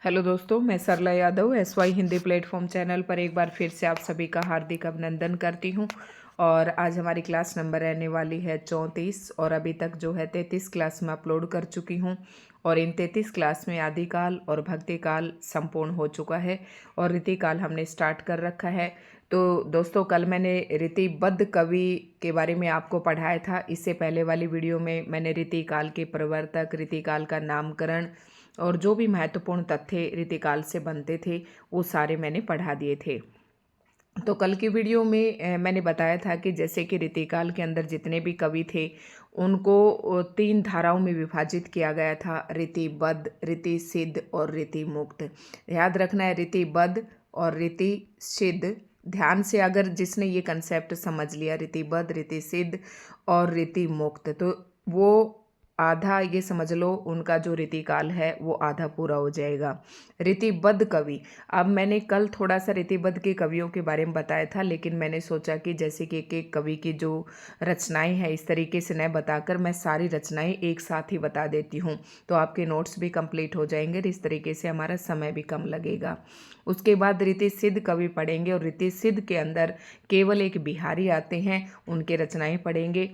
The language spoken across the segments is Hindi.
हेलो दोस्तों, मैं Sarla Yadav SY Hindi platform channel पर एक बार फिर से आप सभी का हार्दिक अभिनंदन करती हूं। और आज हमारी क्लास नंबर रहने वाली है 34 और अभी तक जो है 33 क्लास में अपलोड कर चुकी हूं। और इन 33 क्लास में आदिकाल और भक्तिकाल संपूर्ण हो चुका है और रीतिकाल हमने स्टार्ट कर रखा है। तो दोस्तों, कल मैंने रीतिबद्ध कवि के बारे में आपको पढ़ाया था। इससे पहले वाली वीडियो में मैंने रीतिकाल के प्रवर्तक, रीतिकाल का नामकरण और जो भी महत्वपूर्ण तथ्य रीतिकाल से बनते थे वो सारे मैंने पढ़ा दिए थे। तो कल की वीडियो में मैंने बताया था कि जैसे कि रीतिकाल के अंदर जितने भी कवि थे उनको 3 धाराओं में विभाजित किया गया था: रीतिबद्ध, रीति सिद्ध और रीति मुक्त। याद रखना है, रीतिबद्ध और रीति सिद्ध। ध्यान से अगर जिसने ये कंसेप्ट समझ लिया, रीतिबद्ध, रीति सिद्ध और रीति मुक्त, तो वो आधा, ये समझ लो, उनका जो रीतिकाल है वो आधा पूरा हो जाएगा। रीतिबद्ध कवि, अब मैंने कल थोड़ा सा रीतिबद्ध के कवियों के बारे में बताया था, लेकिन मैंने सोचा कि जैसे कि एक एक कवि की जो रचनाएं हैं इस तरीके से न बताकर मैं सारी रचनाएं एक साथ ही बता देती हूँ, तो आपके नोट्स भी कंप्लीट हो जाएंगे और इस तरीके से हमारा समय भी कम लगेगा। उसके बाद रीति सिद्ध कवि पढ़ेंगे और रीति सिद्ध के अंदर केवल एक बिहारी आते हैं, उनके रचनाएं पढ़ेंगे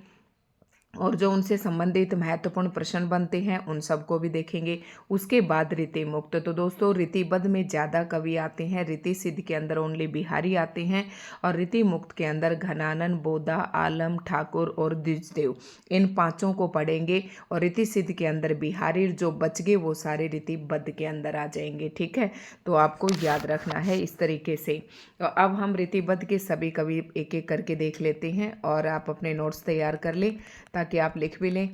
और जो उनसे संबंधित महत्वपूर्ण प्रश्न बनते हैं उन सबको भी देखेंगे। उसके बाद रीति मुक्त। तो दोस्तों, रीतिबद्ध में ज़्यादा कवि आते हैं, रीति सिद्ध के अंदर ओनली बिहारी आते हैं और रीति मुक्त के अंदर घनानंद, बोधा, आलम, ठाकुर और द्विजदेव, इन पांचों को पढ़ेंगे। और रीति सिद्ध के अंदर बिहारी जो बच गए वो सारे रीतिबद्ध के अंदर आ जाएंगे। ठीक है, तो आपको याद रखना है इस तरीके से। तो अब हम रीतिबद्ध के सभी कवि एक एक करके देख लेते हैं और आप अपने नोट्स तैयार कर लें ताकि आप लिख भी लें।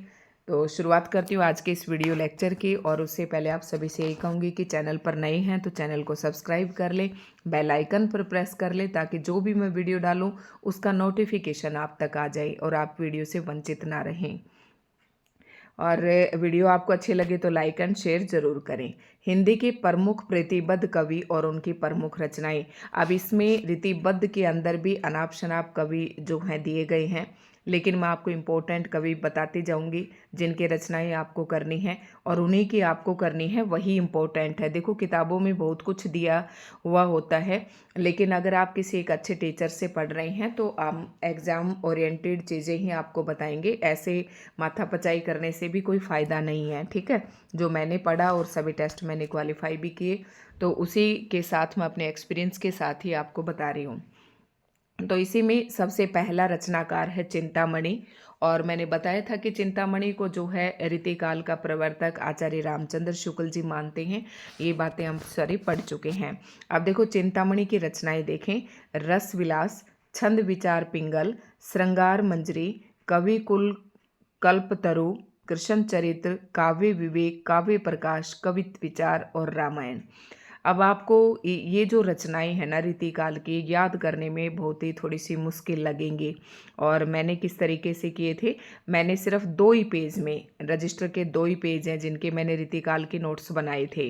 तो शुरुआत करती हूँ आज के इस वीडियो लेक्चर की। और उससे पहले आप सभी से यही कहूँगी कि चैनल पर नए हैं तो चैनल को सब्सक्राइब कर लें, बेल आइकन पर प्रेस कर लें ताकि जो भी मैं वीडियो डालूँ उसका नोटिफिकेशन आप तक आ जाए और आप वीडियो से वंचित ना रहें। और वीडियो आपको अच्छे लगे तो लाइक एंड शेयर जरूर करें। हिंदी के प्रमुख प्रतिबद्ध कवि और उनकी प्रमुख रचनाएं। अब इसमें रीतिबद्ध के अंदर भी अनाप शनाप कवि जो हैं दिए गए हैं, लेकिन मैं आपको इम्पोर्टेंट कवि बताती जाऊंगी जिनकी रचनाएं आपको करनी है और उन्हीं की आपको करनी है, वही इम्पोर्टेंट है। देखो, किताबों में बहुत कुछ दिया हुआ होता है, लेकिन अगर आप किसी एक अच्छे टीचर से पढ़ रहे हैं तो आप एग्ज़ाम ओरिएंटेड चीज़ें ही आपको बताएंगे। ऐसे माथापचाई करने से भी कोई फ़ायदा नहीं है। ठीक है, जो मैंने पढ़ा और सभी टेस्ट मैंने क्वालिफाई भी किए, तो उसी के साथ मैं अपने एक्सपीरियंस के साथ ही आपको बता रही हूँ। तो इसी में सबसे पहला रचनाकार है चिंतामणि। और मैंने बताया था कि चिंतामणि को जो है रीतिकाल का प्रवर्तक आचार्य रामचंद्र शुक्ल जी मानते हैं। ये बातें हम सारी पढ़ चुके हैं। अब देखो, चिंतामणि की रचनाएं देखें: रस विलास, छंद विचार पिंगल, श्रृंगार मंजरी, कवि कुल, कल्पतरु, कृष्ण चरित्र, काव्य विवेक, काव्य प्रकाश, कवित्व विचार और रामायण। अब आपको ये जो रचनाएं हैं ना रीतिकाल की, याद करने में बहुत ही थोड़ी सी मुश्किल लगेंगी। और मैंने किस तरीके से किए थे, मैंने सिर्फ 2 ही पेज में, रजिस्टर के 2 ही पेज हैं जिनके मैंने रीतिकाल के नोट्स बनाए थे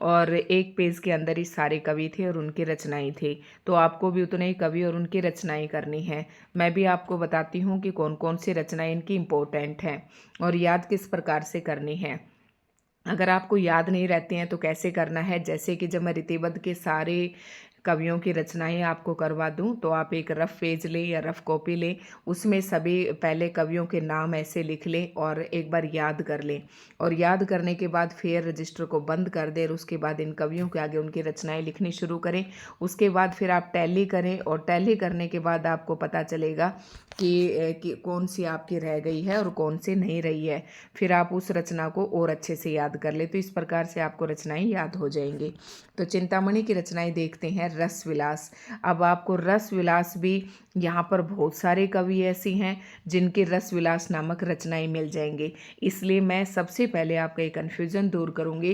और एक पेज के अंदर ही सारे कवि थे और उनकी रचनाएं थे। तो आपको भी उतने ही कवि और उनकी रचनाएं करनी है। मैं भी आपको बताती हूँ कि कौन कौन सी रचनाएं इनकी इम्पोर्टेंट हैं और याद किस प्रकार से करनी है। अगर आपको याद नहीं रहते हैं तो कैसे करना है, जैसे कि जब मैं रीतिबद्ध के सारे कवियों की रचनाएं आपको करवा दूं तो आप एक रफ पेज लें या रफ कॉपी लें, उसमें सभी पहले कवियों के नाम ऐसे लिख लें और एक बार याद कर लें। और याद करने के बाद फिर रजिस्टर को बंद कर दें और उसके बाद इन कवियों के आगे उनकी रचनाएं लिखनी शुरू करें। उसके बाद फिर आप टैली करें और टैली करने के बाद आपको पता चलेगा कि कौन सी आपकी रह गई है और कौन सी नहीं रही है। फिर आप उस रचना को और अच्छे से याद कर ले, तो इस प्रकार से आपको रचनाएं याद हो जाएंगी। तो चिंतामणि की रचनाएं देखते हैं। रस विलास। अब आपको रस विलास भी, यहाँ पर बहुत सारे कवि ऐसी हैं जिनके रस विलास नामक रचनाएं मिल जाएंगे, इसलिए मैं सबसे पहले आपका ये कन्फ्यूज़न दूर करूँगी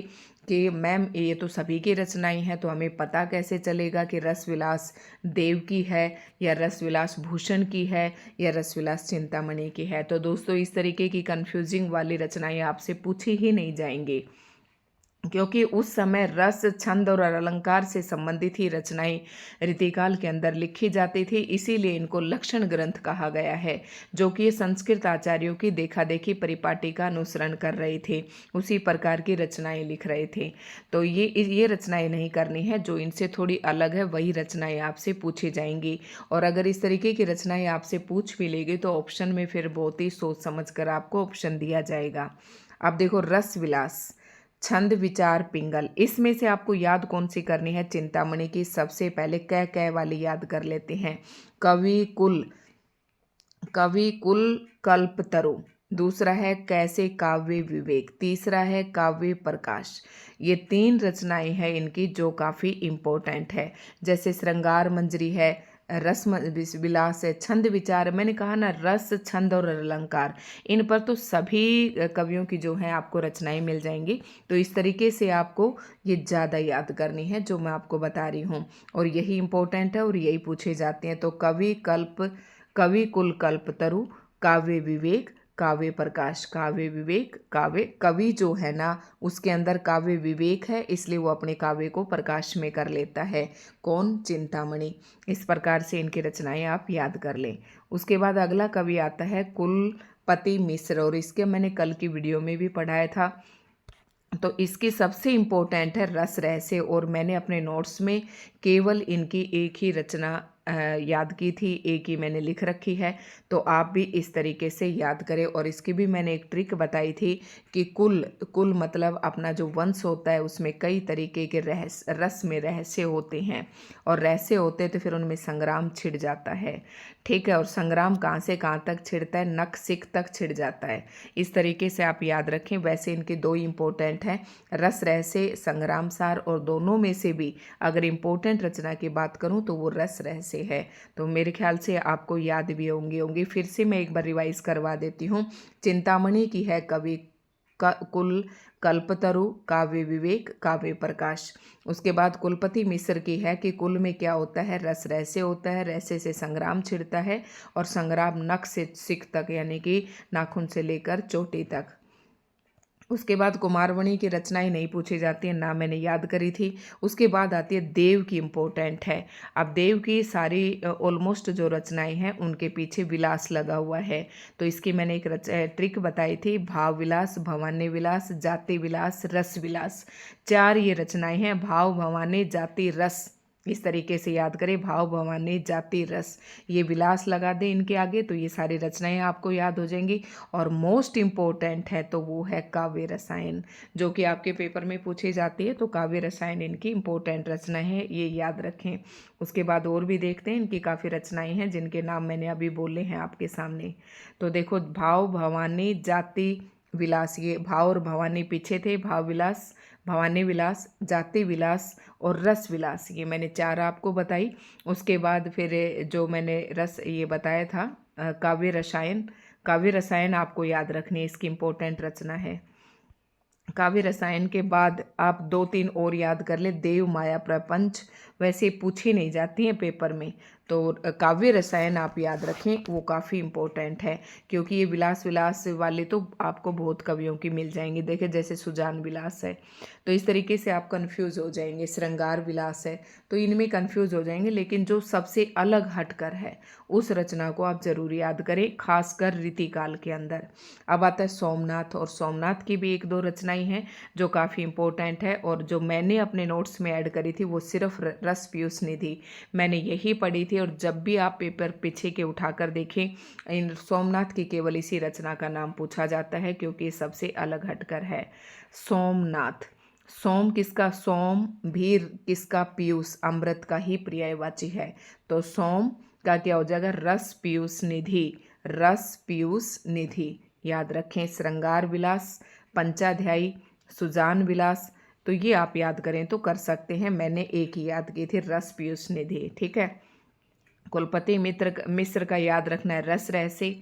कि मैम ये तो सभी की रचनाएं हैं, तो हमें पता कैसे चलेगा कि रस विलास देव की है या रस विलास भूषण की है या रस विलास चिंतामणि की है। तो दोस्तों, इस तरीके की कन्फ्यूजिंग वाली रचनाएं आपसे पूछी ही नहीं जाएंगी। क्योंकि उस समय रस, छंद और अलंकार से संबंधित ही रचनाएं रीतिकाल के अंदर लिखी जाती थी, इसीलिए इनको लक्षण ग्रंथ कहा गया है, जो कि संस्कृत आचार्यों की देखा देखी परिपाटी का अनुसरण कर रहे थे, उसी प्रकार की रचनाएं लिख रहे थे। तो ये रचनाएं नहीं करनी है, जो इनसे थोड़ी अलग है वही रचनाएं आपसे पूछी जाएंगी। और अगर इस तरीके की रचनाएं आपसे पूछ भी लेगी तो ऑप्शन में फिर बहुत ही सोच समझ कर आपको ऑप्शन दिया जाएगा। अब देखो, रस विलास, छंद विचार पिंगल, इसमें से आपको याद कौन सी करनी है? चिंतामणि की। सबसे पहले कै वाली याद कर लेते हैं। कवि कुल, कवि कुल कल्पतरु। दूसरा है कैसे काव्य विवेक। तीसरा है काव्य प्रकाश। ये 3 रचनाएं हैं इनकी जो काफ़ी इम्पोर्टेंट है। जैसे श्रृंगार मंजरी है, रस विलास है, छंद विचार, मैंने कहा ना, रस, छंद और अलंकार, इन पर तो सभी कवियों की जो है आपको रचनाएं मिल जाएंगी। तो इस तरीके से आपको ये ज़्यादा याद करनी है जो मैं आपको बता रही हूँ, और यही इम्पोर्टेंट है और यही पूछे जाते हैं। तो कवि कुल कल्पतरु, काव्य विवेक, काव्य प्रकाश। काव्य विवेक, काव्य, कवि जो है ना उसके अंदर काव्य विवेक है, इसलिए वो अपने काव्य को प्रकाश में कर लेता है। कौन? चिंतामणि। इस प्रकार से इनकी रचनाएं आप याद कर लें। उसके बाद अगला कवि आता है कुलपति मिश्र, और इसके मैंने कल की वीडियो में भी पढ़ाया था। तो इसकी सबसे इम्पोर्टेंट है रस रहस्य, और मैंने अपने नोट्स में केवल इनकी एक ही रचना याद की थी, एक ही मैंने लिख रखी है। तो आप भी इस तरीके से याद करें। और इसकी भी मैंने एक ट्रिक बताई थी कि कुल मतलब अपना जो वंश होता है उसमें कई तरीके के रस में रहस्य होते हैं, और रहस्य होते हैं तो फिर उनमें संग्राम छिड़ जाता है। ठीक है, और संग्राम कहाँ से कहाँ तक छिड़ता है? नख सिख तक छिड़ जाता है। इस तरीके से आप याद रखें। वैसे इनके 2 इम्पोर्टेंट हैं, रस रहस्य, संग्राम सार, और दोनों में से भी अगर इम्पोर्टेंट रचना की बात करूं तो वो रस रहस्य है। तो मेरे ख्याल से आपको याद भी होंगी। फिर से मैं एक बार रिवाइज करवा देती हूँ। चिंतामणि की है कवि कुल कल्पतरु, काव्य विवेक, काव्य प्रकाश। उसके बाद कुलपति मिश्र की है कि कुल में क्या होता है? रस रहस्य होता है, रहस्य से संग्राम छिड़ता है, और संग्राम नख से सिख तक, यानी कि नाखून से लेकर चोटी तक। उसके बाद कुमारवाणी की रचनाएं नहीं पूछी जाती हैं, ना मैंने याद करी थी। उसके बाद आती है देव की, इम्पोर्टेंट है। अब देव की सारी ऑलमोस्ट जो रचनाएं हैं उनके पीछे विलास लगा हुआ है। तो इसकी मैंने एक ट्रिक बताई थी, भाव विलास, भवानी विलास, जाति विलास, रस विलास। 4 ये रचनाएं हैं, भाव, भवानी, जाति, रस। इस तरीके से याद करें, भाव, भवानी, जाति, रस, ये विलास लगा दें इनके आगे तो ये सारी रचनाएं आपको याद हो जाएंगी। और मोस्ट इम्पोर्टेंट है तो वो है काव्य रसायन, जो कि आपके पेपर में पूछी जाती है। तो काव्य रसायन इनकी इम्पोर्टेंट रचना है, ये याद रखें। उसके बाद और भी देखते हैं, इनकी काफ़ी रचनाएं हैं जिनके नाम मैंने अभी बोले हैं आपके सामने। तो देखो, भाव, भवानी, जाति, विलास, ये भाव और भवानी पीछे थे, भाव विलास, भवानी विलास, जाति विलास और रस विलास, ये मैंने 4 आपको बताई। उसके बाद फिर जो मैंने रस ये बताया था, काव्य रसायन। काव्य रसायन आपको याद रखनी है, इसकी इम्पोर्टेंट रचना है। काव्य रसायन के बाद आप 2-3 और याद कर ले, देव, माया, प्रपंच, वैसे पूछी नहीं जाती हैं पेपर में। तो काव्य रसायन आप याद रखें, वो काफ़ी इम्पोर्टेंट है, क्योंकि ये विलास वाले तो आपको बहुत कवियों की मिल जाएंगे। देखें, जैसे सुजान विलास है, तो इस तरीके से आप कंफ्यूज हो जाएंगे। श्रृंगार विलास है, तो इनमें कंफ्यूज हो जाएंगे। लेकिन जो सबसे अलग हटकर है उस रचना को आप जरूर याद करें, खासकर रीतिकाल के अंदर। अब आता है सोमनाथ, और सोमनाथ की भी 1-2 रचनाएं हैं जो काफ़ी इम्पोर्टेंट है, और जो मैंने अपने नोट्स में ऐड करी थी वो सिर्फ रस पीयूष निधि मैंने यही पढ़ी थी। और जब भी आप पेपर पीछे के उठाकर देखें, इन सोमनाथ की केवल इसी रचना का नाम पूछा जाता है, क्योंकि सबसे अलग हटकर है। सोमनाथ, सोम किसका? सोम, भीर किसका? पीयूष, अमृत का ही पर्यायवाची है। तो सोम का क्या हो जाएगा? रस पीयूष निधि, रस पीयूष निधि याद रखें। श्रृंगार विलास, पंचाध्यायी, सुजान विलास, तो ये आप याद करें तो कर सकते हैं। मैंने एक ही याद की थी, रस पीयूष निधि। ठीक है, कुलपति मिश्र का याद रखना है, रस रहस्य।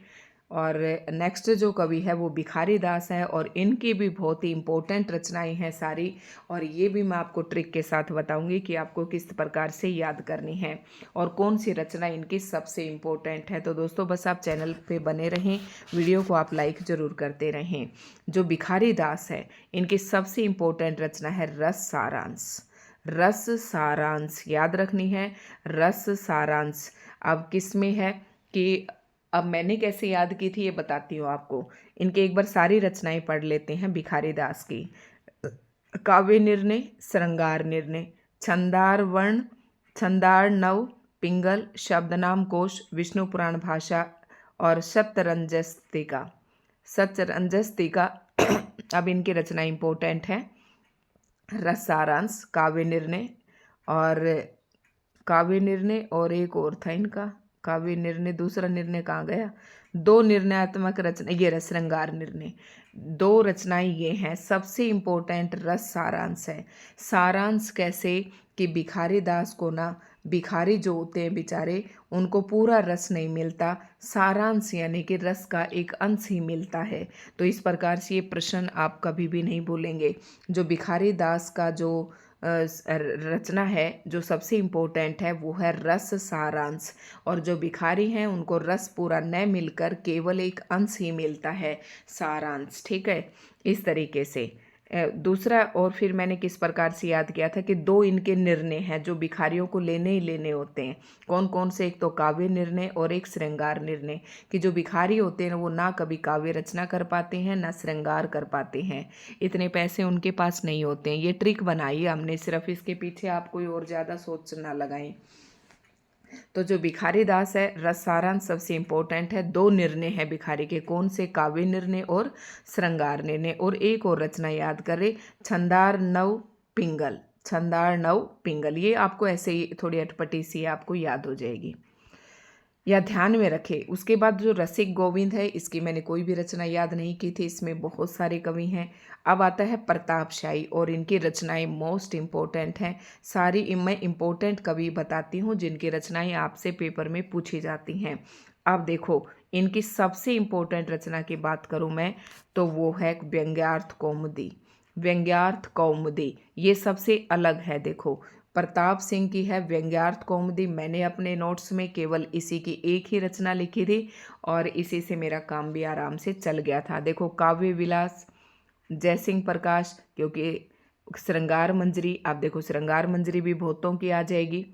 और नेक्स्ट जो कवि है वो भिखारी दास है और इनकी भी बहुत ही इम्पोर्टेंट रचनाएं हैं सारी, और ये भी मैं आपको ट्रिक के साथ बताऊंगी कि आपको किस प्रकार से याद करनी है और कौन सी रचना इनकी सबसे इम्पोर्टेंट है। तो दोस्तों बस आप चैनल पे बने रहें, वीडियो को आप लाइक ज़रूर करते रहें। जो भिखारी दास है इनकी सबसे इम्पोर्टेंट रचना है रस सारांश। रस सारांश याद रखनी है, रस सारांश। अब किस में है कि अब मैंने कैसे याद की थी ये बताती हूँ आपको। इनके एक बार सारी रचनाएं पढ़ लेते हैं भिखारी दास की। काव्य निर्णय, श्रृंगार निर्णय, छंदार वर्ण, छंदार नव, पिंगल, शब्दनाम कोश, विष्णु पुराण भाषा और शतरंजस्तिका। शतरंजस्तिका अब इनकी रचना इंपॉर्टेंट है। रस सारांश, काव्य निर्णय और एक और था इनका काव्य निर्णय, दूसरा निर्णय कहाँ गया, दो निर्णयात्मक रचना, ये रस श्रृंगार निर्णय, दो रचनाएं ये हैं। सबसे इम्पोर्टेंट रस सारांश है। सारांश कैसे कि भिखारी दास को ना, भिखारी जो होते हैं बेचारे, उनको पूरा रस नहीं मिलता, सारांश यानी कि रस का एक अंश ही मिलता है। तो इस प्रकार से ये प्रश्न आप कभी भी नहीं भूलेंगे। जो भिखारी दास का जो रचना है जो सबसे इम्पोर्टेंट है वो है रस सारांश, और जो भिखारी हैं उनको रस पूरा न मिलकर केवल एक अंश ही मिलता है, सारांश। ठीक है, इस तरीके से दूसरा, और फिर मैंने किस प्रकार से याद किया था कि दो इनके निर्णय हैं जो भिखारियों को लेने ही लेने होते हैं। कौन कौन से, एक तो काव्य निर्णय और एक श्रृंगार निर्णय। कि जो भिखारी होते हैं वो ना कभी काव्य रचना कर पाते हैं ना श्रृंगार कर पाते हैं, इतने पैसे उनके पास नहीं होते हैं। ये ट्रिक बनाई है हमने, सिर्फ इसके पीछे आप कोई और ज़्यादा सोच ना लगाएं। तो जो भिखारी दास है, रस सारांश सबसे इम्पोर्टेंट है। दो निर्णय है भिखारी के, कौन से, काव्य निर्णय और श्रृंगार निर्णय। और एक और रचना याद करें, छंदार नव पिंगल। छंदार नव पिंगल, ये आपको ऐसे ही थोड़ी अटपटी सी आपको याद हो जाएगी, या ध्यान में रखें। उसके बाद जो रसिक गोविंद है, इसकी मैंने कोई भी रचना याद नहीं की थी, इसमें बहुत सारे कवि हैं। अब आता है प्रतापशाही, और इनकी रचनाएं मोस्ट इम्पोर्टेंट हैं सारी। मैं इम्पोर्टेंट कवि बताती हूँ जिनकी रचनाएं आपसे पेपर में पूछी जाती हैं। अब देखो, इनकी सबसे इम्पोर्टेंट रचना की बात करूँ मैं तो वो है व्यंग्यार्थ कौमुदी। व्यंग्यार्थ कौमुदी ये सबसे अलग है। देखो, प्रताप सिंह की है व्यंग्यार्थ कौमुदी, मैंने अपने नोट्स में केवल इसी की एक ही रचना लिखी थी और इसी से मेरा काम भी आराम से चल गया था। देखो, काव्य विलास जयसिंह प्रकाश, क्योंकि श्रृंगार मंजरी, आप देखो श्रृंगार मंजरी भी बहुतों की आ जाएगी।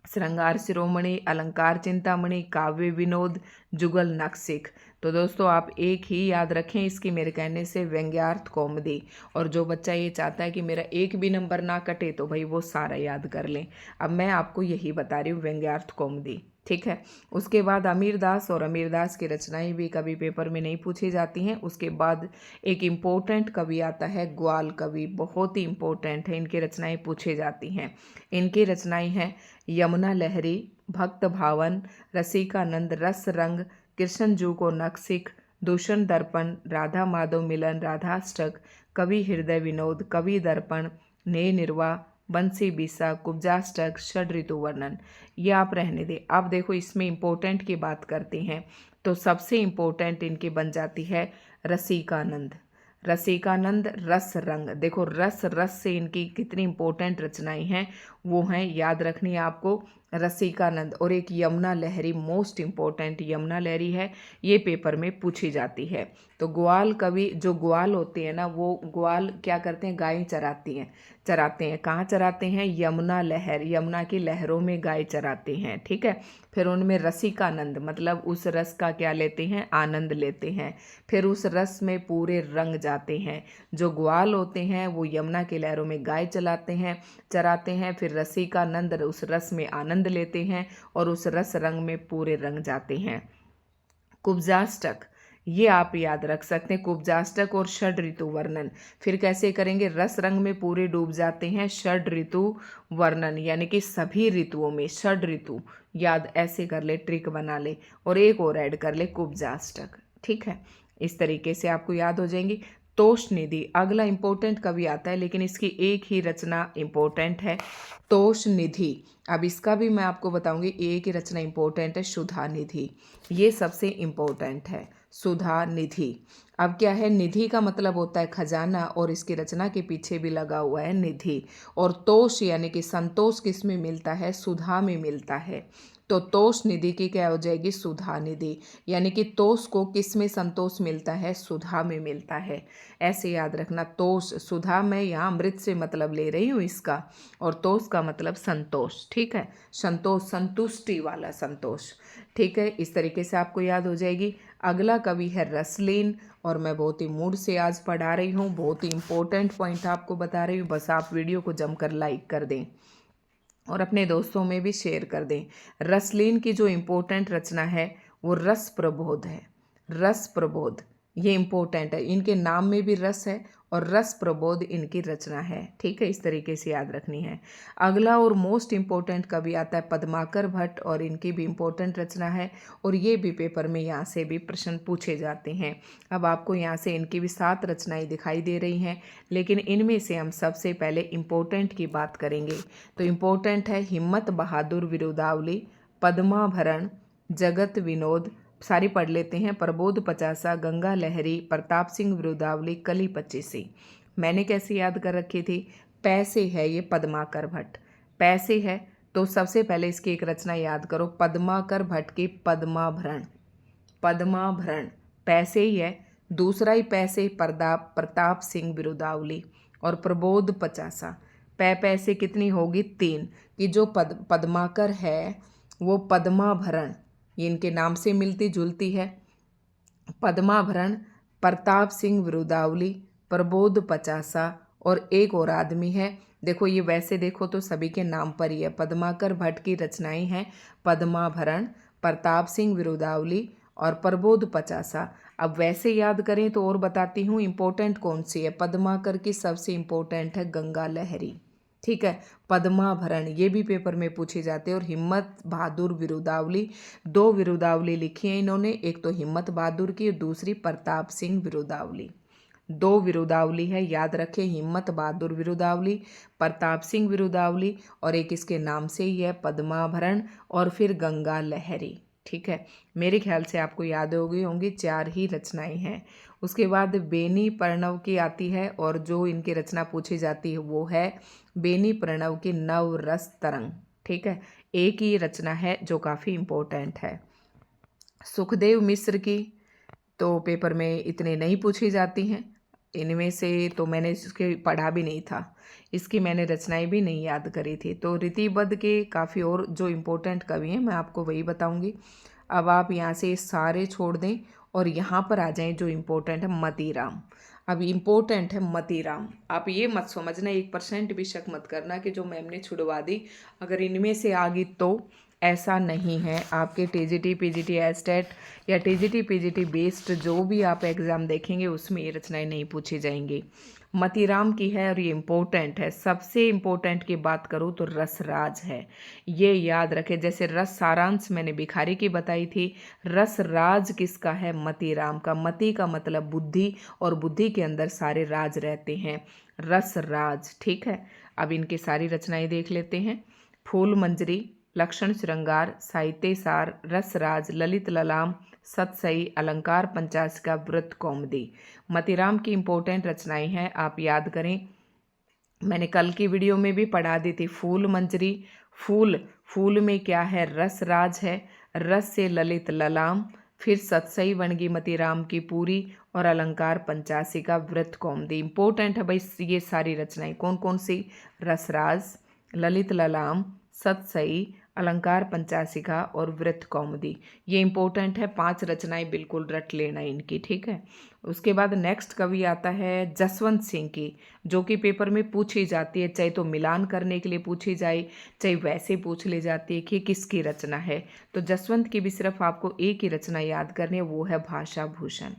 श्रृंगार शिरोमणि, अलंकार चिंतामणि, काव्य विनोद, जुगल नक्सिक। तो दोस्तों आप एक ही याद रखें इसकी मेरे कहने से, व्यंग्यार्थ कौमुदी। और जो बच्चा ये चाहता है कि मेरा एक भी नंबर ना कटे तो भाई वो सारा याद कर लें। अब मैं आपको यही बता रही हूँ, व्यंग्यार्थ कौमुदी। ठीक है, उसके बाद अमीर दास, और अमीर दास की रचनाएं भी कभी पेपर में नहीं पूछी जाती हैं। उसके बाद एक इम्पोर्टेंट कवि आता है ग्वाल कवि, बहुत ही इम्पोर्टेंट है, इनकी रचनाएं पूछी जाती हैं। इनकी रचनाएं हैं यमुना लहरी, भक्त भावन, रसिकानंद, रस रंग, कृष्ण जू को नक्सिक, दूषण दर्पण, राधा माधव मिलन, राधाष्टक, कवि हृदय विनोद, कवि दर्पण, ने निर्वाह, बंसी बीसा, कुब्जाष्टक, षड ऋतु वर्णन। ये आप रहने दें। अब देखो, इसमें इम्पोर्टेंट की बात करते हैं तो सबसे इम्पोर्टेंट इनकी बन जाती है रसिकानंद। रसिकानंद, रस रंग। देखो, रस रस से इनकी कितनी इम्पोर्टेंट रचनाएं हैं वो हैं, याद रखनी है आपको, रसिकानंद। और एक यमुना लहरी, मोस्ट इम्पोर्टेंट यमुना लहरी है, ये पेपर में पूछी जाती है। तो ग्वाल कवि, जो ग्वाल होते हैं ना, वो ग्वाल क्या करते हैं, गायें चराते हैं। कहाँ चराते हैं, यमुना लहर, यमुना की लहरों में गाय चराते हैं। ठीक है, फिर उनमें रसिकानंद मतलब उस रस का क्या लेते हैं, आनंद लेते हैं। फिर उस रस में पूरे रंग जाते हैं। जो ग्वाल होते हैं वो यमुना की लहरों में गाय चराते हैं, फिर रसिकानंद उस रस में आनंद लेते हैं और उस रस रंग में पूरे रंग जाते हैं। कुब्जाष्टक, ये आप याद रख सकते हैं, कुब्जाष्टक और षड ऋतु वर्णन। फिर कैसे करेंगे, रस रंग में पूरे डूब जाते हैं, षड ऋतु वर्णन यानी कि सभी ऋतुओं में षड ऋतु, याद ऐसे कर ले, ट्रिक बना ले, और एक और ऐड कर ले, कुब्जाष्टक। ठीक है, इस तरीके से आपको याद हो जाएंगी। तोषनिधि। अगला इंपॉर्टेंट कवि आता है, लेकिन इसकी एक ही रचना इंपॉर्टेंट है, तोषनिधि। अब इसका भी मैं आपको बताऊंगी, एक ही रचना इंपॉर्टेंट है, सुधानिधि। ये सबसे इंपॉर्टेंट है, सुधानिधि। अब क्या है, निधि का मतलब होता है खजाना, और इसकी रचना के पीछे भी लगा हुआ है निधि। और तोष यानी कि संतोष किस में मिलता है, सुधा में मिलता है। तो तोष निधि की क्या हो जाएगी, सुधा निधि। यानी कि तोष को किस में संतोष मिलता है, सुधा में मिलता है। ऐसे याद रखना, तोष सुधा, मैं यहाँ अमृत से मतलब ले रही हूँ इसका, और तोष का मतलब संतोष। ठीक है, संतोष, संतुष्टि वाला संतोष। ठीक है, इस तरीके से आपको याद हो जाएगी। अगला कवि है रसलीन, और मैं बहुत ही मूड से आज पढ़ा रही हूँ, बहुत ही इंपॉर्टेंट पॉइंट आपको बता रही हूँ। बस आप वीडियो को जमकर लाइक कर दें और अपने दोस्तों में भी शेयर कर दें। रसलीन की जो इम्पोर्टेंट रचना है वो रस प्रबोध है। रस प्रबोध ये इम्पोर्टेंट है, इनके नाम में भी रस है और रस प्रबोध इनकी रचना है। ठीक है, इस तरीके से याद रखनी है। अगला और मोस्ट इम्पोर्टेंट कवि आता है पद्माकर भट्ट, और इनकी भी इम्पोर्टेंट रचना है, और ये भी पेपर में यहाँ से भी प्रश्न पूछे जाते हैं। अब आपको यहाँ से इनकी भी 7 रचनाएं दिखाई दे रही हैं, लेकिन इनमें से हम सबसे पहले इम्पोर्टेंट की बात करेंगे। तो इम्पोर्टेंट है हिम्मत बहादुर विरुदावली, पद्माभरण, जगत विनोद, सारी पढ़ लेते हैं, प्रबोध पचासा, गंगा लहरी, प्रताप सिंह विरुदावली, कली पचीसी। मैंने कैसे याद कर रखी थी, पैसे है ये पद्माकर भट्ट, पैसे है। तो सबसे पहले इसकी एक रचना याद करो, पद्माकर भट्ट की पद्माभरण। पद्माभरण पैसे ही है, दूसरा ही पैसे प्रताप सिंह विरुदावली, और प्रबोध पचासा। पैसे कितनी होगी, 3, कि जो पद्माकर है वो पद्माभरण, ये इनके नाम से मिलती जुलती है। पद्माभरण, प्रताप सिंह विरुदावली, प्रबोध पचासा, और एक और आदमी है। देखो ये वैसे देखो तो सभी के नाम पर ही है। पद्माकर भट्ट की रचनाएं हैं पद्माभरण, प्रताप सिंह विरुदावली और प्रबोध पचासा। अब वैसे याद करें तो और बताती हूँ इम्पोर्टेंट कौन सी है। पद्माकर की सबसे इम्पोर्टेंट है गंगा लहरी। ठीक है, पद्माभरण ये भी पेपर में पूछे जाते हैं। और हिम्मत बहादुर विरुदावली, 2 विरुदावली लिखी है इन्होंने, एक तो हिम्मत बहादुर की और दूसरी प्रताप सिंह विरुदावली। 2 विरुदावली है, याद रखें, हिम्मत बहादुर विरुदावली, प्रताप सिंह विरुदावली, और एक इसके नाम से ही है पद्माभरण, और फिर गंगा लहरी। ठीक है, मेरे ख्याल से आपको याद हो गई होंगी, 4 ही रचनाएं हैं। उसके बाद बेनी प्रणव की आती है, और जो इनकी रचना पूछी जाती है वो है बेनी प्रणव की नव रस तरंग। ठीक है, एक ही रचना है जो काफ़ी इम्पोर्टेंट है। सुखदेव मिश्र की तो पेपर में इतने नहीं पूछी जाती हैं, इनमें से तो मैंने इसके पढ़ा भी नहीं था, इसकी मैंने रचनाएं भी नहीं याद करी थी। तो रीतिबद्ध के काफ़ी और जो इम्पोर्टेंट कवि हैं मैं आपको वही बताऊंगी। अब आप यहाँ से सारे छोड़ दें और यहाँ पर आ जाएं, जो इम्पोर्टेंट है मतीराम। अब इम्पोर्टेंट है मतीराम। आप ये मत समझना, 1% भी शक मत करना कि जो मैम ने छुड़वा दी अगर इनमें से आ गई तो, ऐसा नहीं है। आपके टीजीटी पीजीटी एस्टेट या टीजीटी पीजीटी बेस्ड जो भी आप एग्ज़ाम देखेंगे उसमें ये रचनाएं नहीं पूछी जाएंगी। मतीराम की है और ये इम्पोर्टेंट है। सबसे इम्पोर्टेंट की बात करूँ तो रसराज है, ये याद रखें। जैसे रस सारांश मैंने भिखारी की बताई थी, रसराज किसका है, मतीराम का। मति का मतलब बुद्धि, और बुद्धि के अंदर सारे राज रहते हैं, रसराज। ठीक है, अब इनकी सारी रचनाएं देख लेते हैं। फूल मंजरी, लक्षण श्रृंगार, साहित्य सार, रसराज, ललित ललाम, सतसई, अलंकार पंचासिका, व्रत कौमुदी। मतीराम की इम्पोर्टेंट रचनाएं हैं, आप याद करें। मैंने कल की वीडियो में भी पढ़ा दी थी। फूल मंजरी, फूल में क्या है, रसराज है, रस से ललित ललाम, फिर सतसई बन गई मतीराम की पूरी, और अलंकार पंचासिका, व्रत कौमुदी। इम्पोर्टेंट है भाई ये सारी रचनाएं। कौन कौन सी, रसराज, ललित ललाम, सतसई, अलंकार पंचासिका और व्रत कौमुदी। ये इंपॉर्टेंट है, 5 रचनाएं बिल्कुल रट लेना इनकी। ठीक है, उसके बाद नेक्स्ट कवि आता है जसवंत सिंह की, जो कि पेपर में पूछी जाती है, चाहे तो मिलान करने के लिए पूछी जाए, चाहे वैसे पूछ ले जाती है कि किसकी रचना है। तो जसवंत की भी सिर्फ आपको एक ही रचना याद करनी है, वो है भाषा भूषण।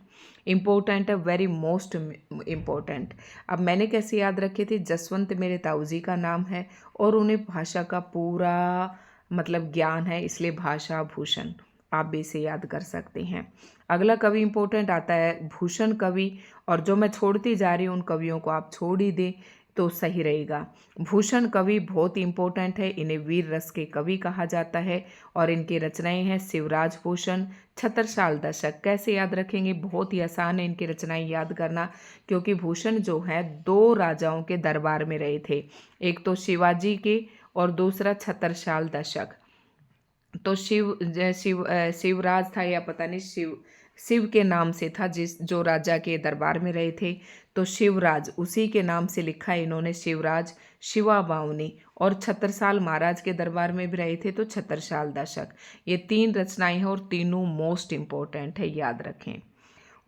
इम्पोर्टेंट है, वेरी मोस्ट इम्पोर्टेंट। अब मैंने कैसे याद रखे थे, जसवंत मेरे ताऊजी का नाम है और उन्हें भाषा का पूरा मतलब ज्ञान है, इसलिए भाषा भूषण आप भी इसे याद कर सकते हैं। अगला कवि इंपॉर्टेंट आता है भूषण कवि, और जो मैं छोड़ती जा रही हूँ उन कवियों को आप छोड़ ही दें तो सही रहेगा। भूषण कवि बहुत इंपॉर्टेंट है, इन्हें वीर रस के कवि कहा जाता है और इनकी रचनाएं हैं शिवराज भूषण, छत्रसाल दशक। कैसे याद रखेंगे, बहुत ही आसान है इनकी रचनाएं याद करना, क्योंकि भूषण जो है दो राजाओं के दरबार में रहे थे, एक तो शिवाजी के और दूसरा छत्रसाल दशक। तो शिवराज था या पता नहीं शिव के नाम से था, जिस जो राजा के दरबार में रहे थे, तो शिवराज उसी के नाम से लिखा है इन्होंने शिवराज, शिवा बावनी। और छत्रसाल महाराज के दरबार में भी रहे थे तो छत्रसाल दशक। ये 3 रचनाएं हैं और तीनों मोस्ट इम्पोर्टेंट है, याद रखें।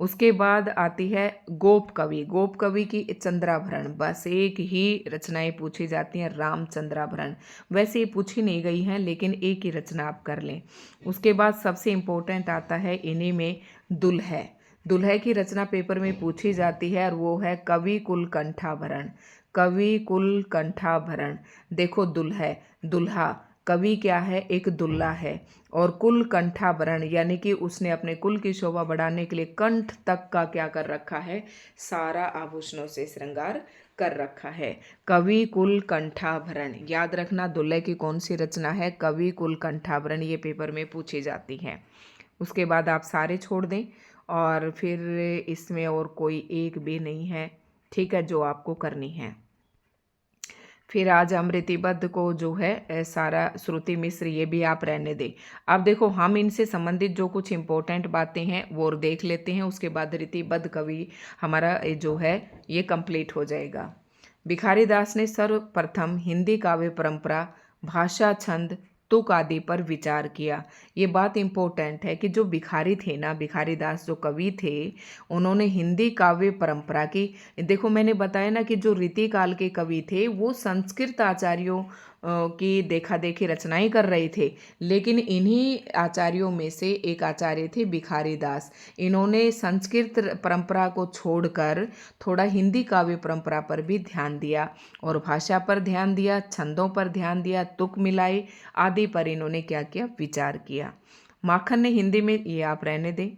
उसके बाद आती है गोप कवि। गोप कवि की चंद्राभरण, बस एक ही रचनाएं पूछी जाती हैं, रामचंद्राभरण। वैसे ये पूछी नहीं गई हैं लेकिन एक ही रचना आप कर लें। उसके बाद सबसे इम्पोर्टेंट आता है इन्हीं में दुल्हे। दुल्हे की रचना पेपर में पूछी जाती है और वो है कवि कुल कंठाभरण। कवि कुल कंठाभरण। देखो दुल्हे, दुल्हा कवि क्या है, एक दुल्हा है, और कुल कंठाभरण यानी कि उसने अपने कुल की शोभा बढ़ाने के लिए कंठ तक का क्या कर रखा है, सारा आभूषणों से श्रृंगार कर रखा है। कवि कुल कंठाभरण याद रखना, दुल्हे की कौन सी रचना है, कवि कुल कंठाभरण, ये पेपर में पूछी जाती है। उसके बाद आप सारे छोड़ दें और फिर इसमें और कोई एक भी नहीं है, ठीक है, जो आपको करनी है। फिर आज अमृतिबद्ध को जो है सारा श्रुति मिश्र ये भी आप रहने दें। अब देखो हम इनसे संबंधित जो कुछ इम्पोर्टेंट बातें हैं वो देख लेते हैं, उसके बाद रीतिबद्ध कवि हमारा जो है ये कंप्लीट हो जाएगा। भिखारी दास ने सर्वप्रथम हिंदी काव्य परंपरा, भाषा, छंद, तुक आदि पर विचार किया। ये बात इम्पोर्टेंट है कि जो भिखारी थे ना, भिखारी दास जो कवि थे, उन्होंने हिंदी काव्य परंपरा की, देखो मैंने बताया ना कि जो रीति काल के कवि थे वो संस्कृत आचार्यों की देखा देखी रचनाएं कर रहे थे, लेकिन इन्हीं आचार्यों में से एक आचार्य थे भिखारी दास। इन्होंने संस्कृत परंपरा को छोड़कर थोड़ा हिंदी काव्य परंपरा पर भी ध्यान दिया और भाषा पर ध्यान दिया, छंदों पर ध्यान दिया, तुक मिलाए आदि पर इन्होंने क्या किया, विचार किया। माखन ने हिंदी में, ये आप रहने दें।